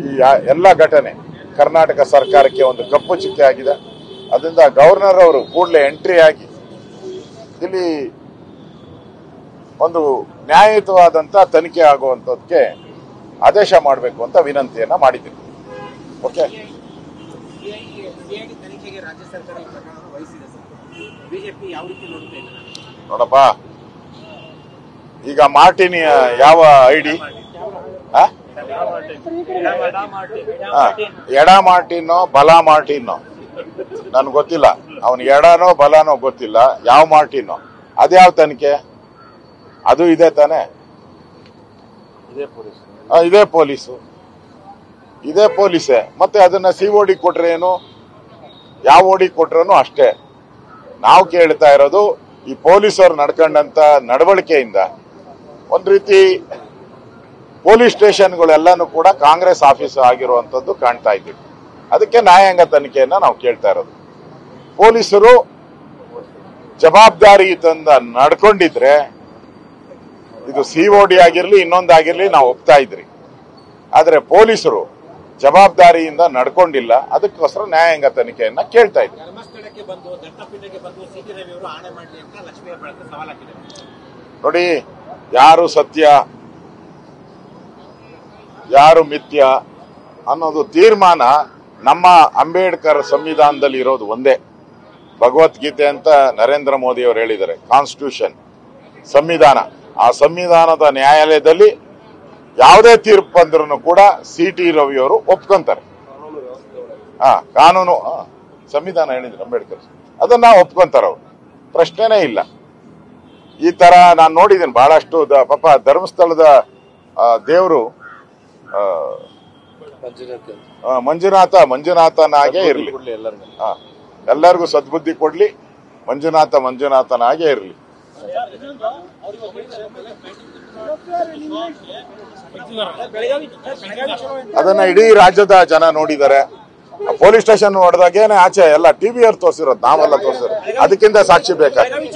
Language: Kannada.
ಈ ಎಲ್ಲ ಘಟನೆ ಕರ್ನಾಟಕ ಸರ್ಕಾರಕ್ಕೆ ಒಂದು ಕಪ್ಪು ಚುಕ್ಕೆ ಆಗಿದೆ. ಅದರಿಂದ ಗವರ್ನರ್ ಅವರು ಕೂಡಲೇ ಎಂಟ್ರಿ ಆಗಿ ಇಲ್ಲಿ ಒಂದು ನ್ಯಾಯಯುತವಾದಂತ ತನಿಖೆ ಆಗುವಂತದಕ್ಕೆ ಆದೇಶ ಮಾಡಬೇಕು ಅಂತ ವಿನಂತಿಯನ್ನ ಮಾಡಿದ್ದೀನಿ. ಓಕೆ, ನೋಡಪ್ಪ, ಈಗ ಮಾರ್ಟಿನ್ ಯಾವ ಐಡಿ ಎಡ ಮಾರ್ಟಿನೋ ಬಲ ಮಾರ್ಟಿನೋ ನನ್ಗೆ ಗೊತ್ತಿಲ್ಲ. ಅವನು ಎಡನೋ ಬಲನೋ ಗೊತ್ತಿಲ್ಲ. ಯಾವ ಮಾರ್ಟಿನೋ ಅದ್ಯಾವ ತನಿಖೆ? ಅದು ಇದೆ ತಾನೆ, ಇದೇ ಪೊಲೀಸೇ. ಮತ್ತೆ ಅದನ್ನ COD ಕೊಟ್ರೆ ಏನು, ಯಾವ ಓಡಿ ಕೊಟ್ರೇನು ಅಷ್ಟೇ. ನಾವು ಕೇಳ್ತಾ ಇರೋದು ಈ ಪೊಲೀಸರು ನಡ್ಕೊಂಡಂತ ನಡವಳಿಕೆಯಿಂದ ಒಂದ್ ರೀತಿ ಪೊಲೀಸ್ ಸ್ಟೇಷನ್ಗಳೆಲ್ಲಾನು ಕೂಡ ಕಾಂಗ್ರೆಸ್ ಆಫೀಸ್ ಆಗಿರುವಂತದ್ದು ಕಾಣ್ತಾ ಇದ್ದೀವಿ. ಅದಕ್ಕೆ ನ್ಯಾಯಾಂಗ ತನಿಖೆಯನ್ನ ನಾವು ಕೇಳ್ತಾ ಇರೋದು. ಪೊಲೀಸರು ಜವಾಬ್ದಾರಿಯುತಂದ ನಡ್ಕೊಂಡಿದ್ರೆ ಇದು COD ಆಗಿರ್ಲಿ ಇನ್ನೊಂದಾಗಿರ್ಲಿ ನಾವು ಒಪ್ತಾ ಇದ್ರಿ. ಆದ್ರೆ ಪೊಲೀಸರು ಜವಾಬ್ದಾರಿಯಿಂದ ನಡ್ಕೊಂಡಿಲ್ಲ. ಅದಕ್ಕೋಸ್ಕರ ನ್ಯಾಯಾಂಗ ತನಿಖೆಯನ್ನ ಕೇಳ್ತಾ ಇದ್ವಿ. ನೋಡಿ, ಯಾರು ಸತ್ಯ ಯಾರು ಮಿಥ್ಯ ಅನ್ನೋದು ತೀರ್ಮಾನ ನಮ್ಮ ಅಂಬೇಡ್ಕರ್ ಸಂವಿಧಾನದಲ್ಲಿ ಇರೋದು ಒಂದೇ. ಭಗವದ್ಗೀತೆ ಅಂತ ನರೇಂದ್ರ ಮೋದಿ ಅವರು ಹೇಳಿದ್ದಾರೆ. ಕಾನ್ಸ್ಟಿಟ್ಯೂಷನ್, ಸಂವಿಧಾನ. ಆ ಸಂವಿಧಾನದ ನ್ಯಾಯಾಲಯದಲ್ಲಿ ಯಾವುದೇ ತೀರ್ಪು ಬಂದ್ರೂ ಕೂಡ CT ರವಿ ಅವರು ಒಪ್ಕೊಂತಾರೆ. ಕಾನೂನು ಸಂವಿಧಾನ ಹೇಳಿದ್ರು ಅಂಬೇಡ್ಕರ್, ಅದನ್ನ ಒಪ್ಕೊಂತಾರ ಅವರು, ಪ್ರಶ್ನೆನೇ ಇಲ್ಲ. ಈ ತರ ನಾನು ನೋಡಿದ್ದೇನೆ ಬಹಳಷ್ಟು. ಪಾಪ ಧರ್ಮಸ್ಥಳದ ದೇವರು ಮಂಜುನಾಥನಾಗೇ ಇರ್ಲಿ, ಎಲ್ಲರಿಗೂ ಸದ್ಬುದ್ಧಿ ಕೊಡ್ಲಿ, ಮಂಜುನಾಥನಾಗೇ ಇರ್ಲಿ. ಅದನ್ನ ಇಡೀ ರಾಜ್ಯದ ಜನ ನೋಡಿದ್ದಾರೆ. ಪೊಲೀಸ್ ಸ್ಟೇಷನ್ ಹೊಡೆದಾಗೇನೆ ಆಚೆ ಎಲ್ಲ TV ಅವ್ರು ತೋರಿಸಿರೋದು, ನಾವೆಲ್ಲ ತೋರಿಸಿರೋದು. ಅದಕ್ಕಿಂತ ಸಾಕ್ಷಿ ಬೇಕಾಗ್ತದೆ.